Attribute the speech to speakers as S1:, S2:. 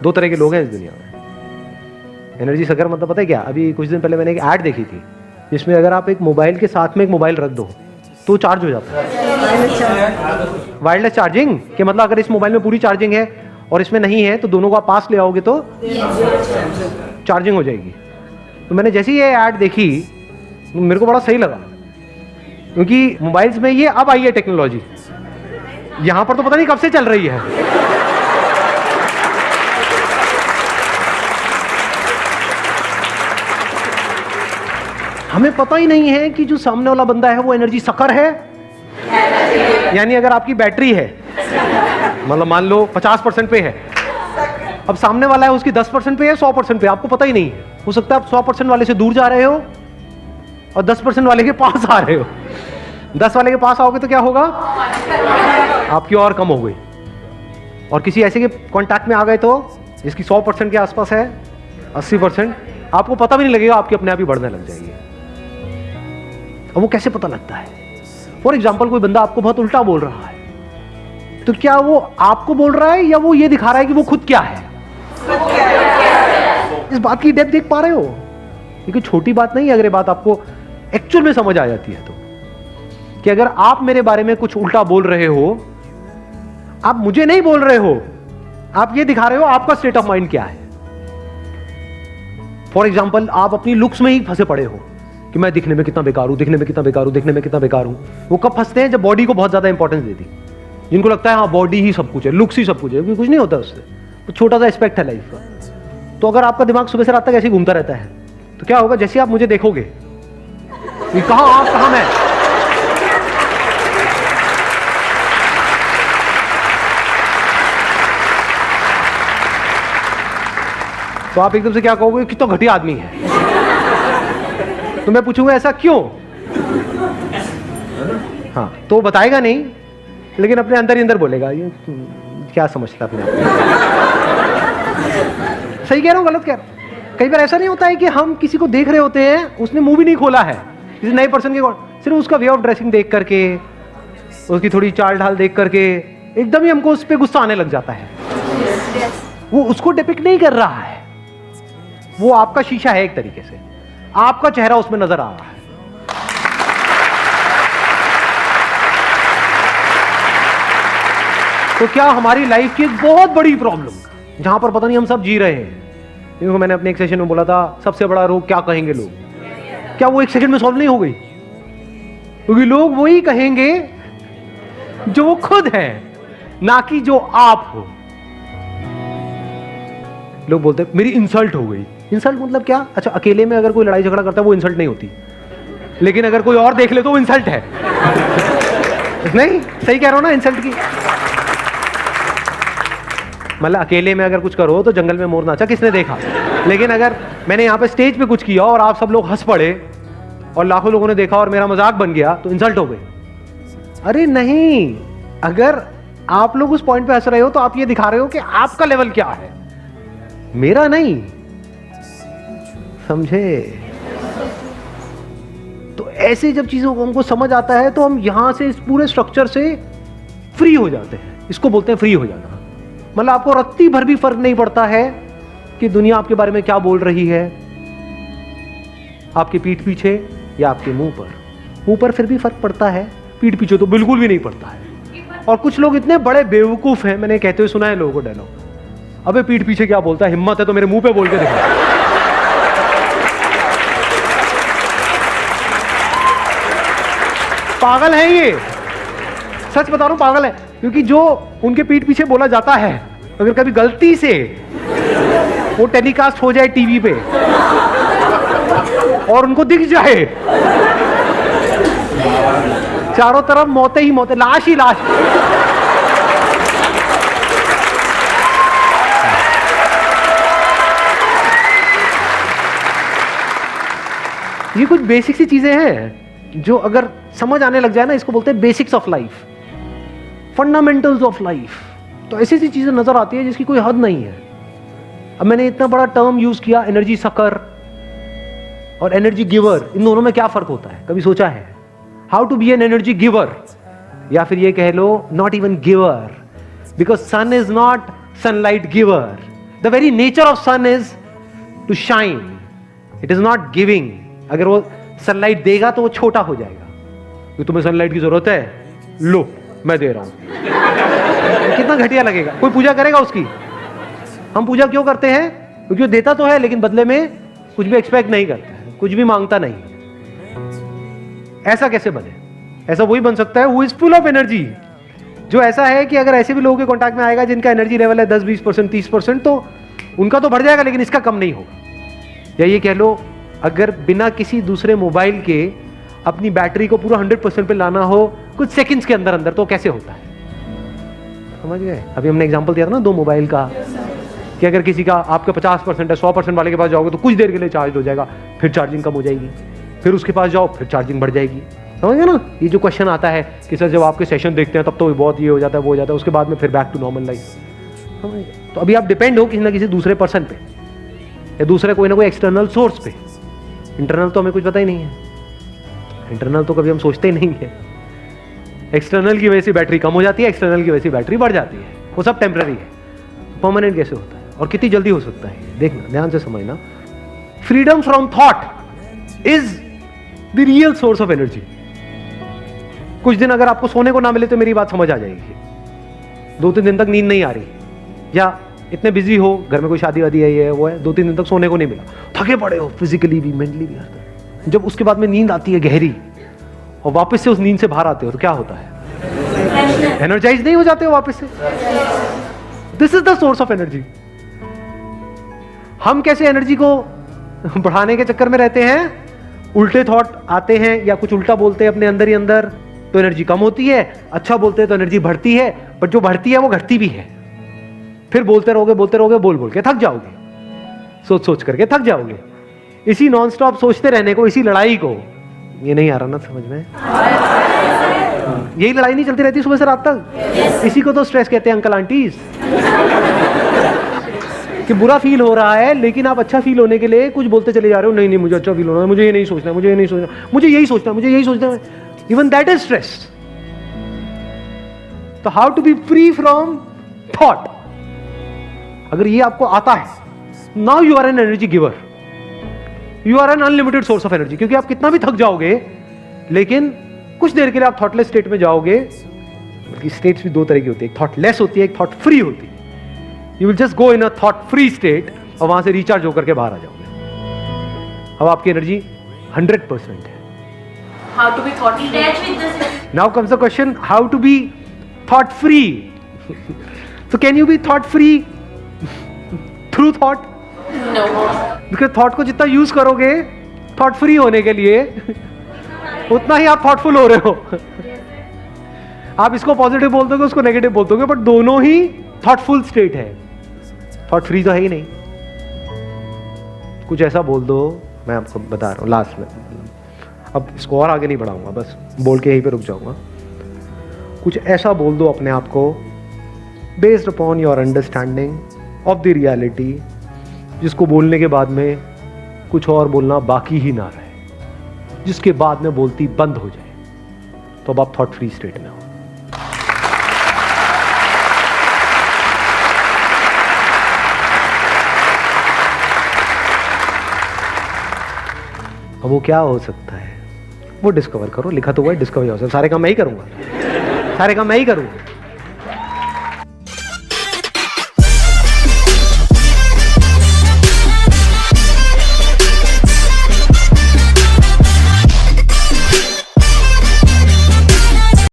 S1: दो तरह के लोग हैं इस दुनिया में। एनर्जी सकर मतलब पता है क्या? अभी कुछ दिन पहले मैंने एक ऐड देखी थी जिसमें अगर आप एक मोबाइल के साथ में एक मोबाइल रख दो तो चार्ज हो जाता है। वायरलेस चार्जिंग के मतलब अगर इस मोबाइल में पूरी चार्जिंग है और इसमें नहीं है तो दोनों को आप पास ले आओगे तो चार्जिंग हो जाएगी। तो मैंने जैसे ही ये ऐड देखी मेरे को बड़ा सही लगा, क्योंकि मोबाइल्स में ये अब आई है टेक्नोलॉजी, यहां पर तो पता नहीं कब से चल रही है। हमें पता ही नहीं है कि जो सामने वाला बंदा है वो एनर्जी सकर है, यानी अगर आपकी बैटरी है मतलब मान लो 50% पे है, अब सामने वाला है उसकी 10% पे है, 100% पे, आपको पता ही नहीं है। हो सकता है आप 100% वाले से दूर जा रहे हो और 10% वाले के पास आ रहे हो। 10 वाले के पास आओगे तो क्या होगा? आपकी और कम हो गई। और किसी ऐसे के कांटेक्ट में आ गए तो जिसकी 100% के आसपास है, 80%, आपको पता भी नहीं लगेगा, आपकी अपने आप ही बढ़ने लग जाएगी। अब वो कैसे पता लगता है? फॉर एग्जाम्पल कोई बंदा आपको बहुत उल्टा बोल रहा है तो क्या वो आपको बोल रहा है या वो ये दिखा रहा है कि वो खुद क्या है? इस बात की डेप्थ देख पा रहे हो? ये कोई छोटी बात नहीं है अगर ये बात आपको एक्चुअल में समझ आ जाती है तो, कि अगर आप मेरे बारे में कुछ उल्टा बोल रहे हो, आप मुझे नहीं बोल रहे हो, आप ये दिखा रहे हो आपका स्टेट ऑफ माइंड क्या है। फॉर एग्जाम्पल आप अपनी लुक्स में ही फंसे पड़े हो कि मैं दिखने में कितना बेकार हूं, दिखने में कितना बेकार हूं, दिखने में कितना बेकार हूं। वो कब फंसते हैं? जब बॉडी को बहुत ज्यादा इंपॉर्टेंस देती, जिनको लगता है हाँ बॉडी ही सब कुछ है, लुक्स ही सब कुछ है, क्योंकि कुछ नहीं होता उससे, तो छोटा सा एस्पेक्ट है लाइफ का। तो अगर आपका दिमाग सुबह से रात तक ऐसे ही घूमता रहता है तो क्या होगा? जैसे आप मुझे देखोगे, कहां आप कहां मैं, तो आप एकदम से क्या कहोगे? कितना घटिया आदमी है। तो मैं पूछूंगा ऐसा क्यों? हाँ, तो बताएगा नहीं, लेकिन अपने अंदर ही अंदर बोलेगा ये क्या समझता अपने आप को। सही कह रहा हूं गलत कह रहा हूं? कई बार ऐसा नहीं होता है कि हम किसी को देख रहे होते हैं, उसने मुंह भी नहीं खोला है, किसी नए पर्सन के, सिर्फ उसका वे ऑफ ड्रेसिंग देख करके, उसकी थोड़ी चाल ढाल देख करके एकदम ही हमको उस पर गुस्सा आने लग जाता है। वो उसको डिपिक्ट नहीं कर रहा है, वो आपका शीशा है एक तरीके से, आपका चेहरा उसमें नजर आ रहा है। तो क्या हमारी लाइफ की एक बहुत बड़ी प्रॉब्लम जहां पर पता नहीं हम सब जी रहे हैं, क्योंकि मैंने अपने एक सेशन में बोला था सबसे बड़ा रोग क्या कहेंगे लोग, क्या वो एक सेकंड में सॉल्व नहीं हो गई? क्योंकि लोग वही कहेंगे जो वो खुद है, ना कि जो आप हो। लोग बोलते हैं मेरी इंसल्ट हो गई। इंसल्ट मतलब क्या? अच्छा, अकेले में अगर कोई लड़ाई झगड़ा करता है वो इंसल्ट नहीं होती, लेकिन अगर कोई और देख ले तो वो इंसल्ट है। नहीं, सही कह रहा हूं ना? इंसल्ट की मतलब अकेले में अगर कुछ करो तो जंगल में मोर नाचा किसने देखा, लेकिन अगर मैंने यहाँ पे स्टेज पे कुछ किया और आप सब लोग हंस पड़े और लाखों लोगों ने देखा और मेरा मजाक बन गया तो इंसल्ट हो गई। अरे नहीं, अगर आप लोग उस पॉइंट पे हंस रहे हो तो आप ये दिखा रहे हो कि आपका लेवल क्या है, मेरा नहीं। समझे? तो ऐसे जब चीजों को हमको समझ आता है तो हम यहां से इस पूरे स्ट्रक्चर से फ्री हो जाते हैं। इसको बोलते हैं फ्री हो जाना। मतलब आपको रत्ती भर भी फर्क नहीं पड़ता है कि दुनिया आपके बारे में क्या बोल रही है, आपके पीठ पीछे या आपके मुंह पर। मुंह पर फिर भी फर्क पड़ता है, पीठ पीछे तो बिल्कुल भी नहीं पड़ता है। और कुछ लोग इतने बड़े बेवकूफ हैं, मैंने कहते हुए सुना है लोगों को डायलॉग, अबे पीठ पीछे क्या बोलता है, हिम्मत है तो मेरे मुंह पे बोल के दिखा। पागल है ये, सच बता रहा हूं, पागल है। क्योंकि जो उनके पीठ पीछे बोला जाता है, अगर कभी गलती से वो टेलीकास्ट हो जाए टीवी पे और उनको दिख जाए, चारों तरफ मौतें ही मौतें, लाश ही लाश। ये कुछ बेसिक सी चीजें हैं जो अगर समझ आने लग जाए ना, इसको बोलते हैं basics of life, fundamentals of life. तो ऐसी सी चीजें नजर आती है जिसकी कोई हद नहीं है। अब मैंने इतना बड़ा टर्म यूज किया, एनर्जी सकर और एनर्जी गिवर, इन दोनों में क्या फर्क होता है, कभी सोचा है? How to be an energy giver, या फिर ये कह लो not even giver, because sun is not sunlight giver, the very nature of sun is to shine, it is not giving. अगर वो सनलाइट देगा तो वो छोटा हो जाएगा, कि तुम्हें सनलाइट की जरूरत है, लो मैं दे रहा हूं। कितना घटिया लगेगा। कोई पूजा करेगा उसकी? हम पूजा क्यों करते हैं? क्योंकि वो देता तो है लेकिन बदले में कुछ भी एक्सपेक्ट नहीं करता है, कुछ भी मांगता नहीं। ऐसा कैसे बने? ऐसा वही बन सकता है who is full of energy, जो ऐसा है कि अगर ऐसे भी लोगों के कांटेक्ट में आएगा जिनका एनर्जी लेवल है 10-20%, 30%, तो उनका तो बढ़ जाएगा लेकिन इसका कम नहीं होगा। या ये कह लो, अगर बिना किसी दूसरे मोबाइल के अपनी बैटरी को पूरा 100% पे लाना हो कुछ सेकंड्स के अंदर अंदर, तो कैसे होता है? समझ गए? अभी हमने एग्जांपल दिया था ना 2 मोबाइल का, कि अगर किसी का आपका 50% है, 100% वाले के पास जाओगे तो कुछ देर के लिए चार्ज हो जाएगा, फिर चार्जिंग कम हो जाएगी, फिर उसके पास जाओ फिर चार्जिंग बढ़ जाएगी। समझ गए ना? ये जो क्वेश्चन आता है कि सर जब आपके सेशन देखते हैं तब तो बहुत ये हो जाता है, वो हो जाता है, उसके बाद में फिर बैक टू नॉर्मल लाइफ। तो अभी आप डिपेंड हो किसी ना किसी दूसरे पर्सन पे, या दूसरे कोई ना कोई एक्सटर्नल सोर्स पे। इंटरनल तो हमें कुछ पता ही नहीं है, इंटरनल तो कभी हम सोचते ही नहीं है। एक्सटर्नल की वजह से बैटरी कम हो जाती है, एक्सटर्नल की वजह से बैटरी बढ़ जाती है, वो सब टेम्पररी है। परमानेंट कैसे होता है और कितनी जल्दी हो सकता है? देखना, ध्यान से समझना। Freedom from thought is the real source of energy. कुछ दिन अगर आपको सोने को ना मिले तो मेरी बात समझ आ जाएगी। 2-3 दिन तक नींद नहीं आ रही, या इतने बिजी हो, घर में कोई शादी वादी है, ये वो है, 2-3 दिन तक सोने को नहीं मिला, थके पड़े हो फिजिकली भी मेंटली भी। जब उसके बाद में नींद आती है गहरी और वापस से उस नींद से बाहर आते हो तो क्या होता है? एनर्जाइज नहीं हो जाते हो वापस से। This is the source of energy. हम कैसे एनर्जी को बढ़ाने के चक्कर में रहते हैं? उल्टे थॉट आते हैं या कुछ उल्टा बोलते हैं अपने अंदर ही अंदर, तो एनर्जी कम होती है। अच्छा बोलते हैं तो एनर्जी बढ़ती है, पर जो बढ़ती है वो घटती भी है। फिर बोलते रहोगे बोल बोल के थक जाओगे, सोच सोच करके थक जाओगे। इसी नॉन स्टॉप सोचते रहने को, इसी लड़ाई को, ये नहीं आ रहा ना समझ में? यही लड़ाई नहीं चलती रहती सुबह से रात तक। इसी को तो स्ट्रेस कहते हैं अंकल आंटीज। कि बुरा फील हो रहा है लेकिन आप अच्छा फील होने के लिए कुछ बोलते चले जा रहे हो, नहीं नहीं मुझे अच्छा फील होना है, मुझे ये नहीं सोचना है, मुझे ये नहीं सोचना, मुझे यही सोचना है, मुझे यही सोचना है। Even that is stress. तो how to be free from thought, अगर ये आपको आता है, now you are an energy giver, you are an unlimited source of energy. क्योंकि आप कितना भी थक जाओगे लेकिन कुछ देर के लिए आप थॉटलेस स्टेट में जाओगे। स्टेट्स भी 2 तरह की होती है, एक थॉटलेस होती है, एक थॉट फ्री होती है। You will just go in a thought free state और वहां से रिचार्ज होकर के बाहर आ जाओगे। अब आपकी एनर्जी 100% है।
S2: How to be thought free?
S1: Now comes the question, how to be thought free? So can you be thought free through thought?
S2: No.
S1: Because thought को जितना यूज करोगे थॉट फ्री होने के लिए, उतना ही आप थॉटफुल हो रहे हो। आप इसको पॉजिटिव बोल दोगे, उसको नेगेटिव बोल दोगे, बट दोनों ही थॉटफुल स्टेट है। थॉट फ्री तो है ही नहीं। कुछ ऐसा बोल दो, मैं आपको बता रहा हूँ लास्ट में, अब इसको और आगे नहीं बढ़ाऊंगा, बस बोल के यहीं पे रुक जाऊंगा। कुछ ऐसा बोल दो अपने आप को based upon your understanding of the reality, जिसको बोलने के बाद में कुछ और बोलना बाकी ही ना रहे, जिसके बाद में बोलती बंद हो जाए, तो अब आप थॉट फ्री स्टेट में हो। अब वो क्या हो सकता है वो डिस्कवर करो। लिखा तो हुआ है डिस्कवर योरसेल्फ। सारे काम मैं ही करूंगा, सारे काम मैं ही करूंगा।